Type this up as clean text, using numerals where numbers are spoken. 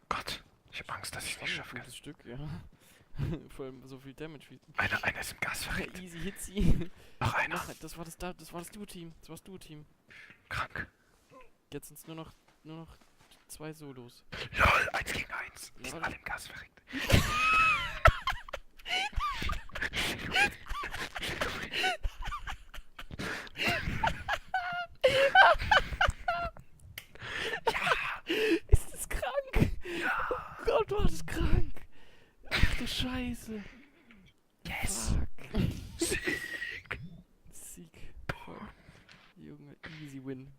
Gott, ich hab Angst, dass ich es nicht Schon ein schaffe. gutes Stück, ja. Vor allem so viel Damage wie. Einer ist im Gas verreckt. Easy Hitzy. Noch einer. Das war das Duo-Team. Das war das Duo-Team. Krank. Jetzt sind es nur noch 2 Solos. LOL, 1 gegen 1. Die Ja, sind warte. alle im Gas verreckt. Ist das krank? Oh Gott, war das krank. Ach du Scheiße. Yes. Fuck. Sieg. Sieg. Voll. Junge, easy win.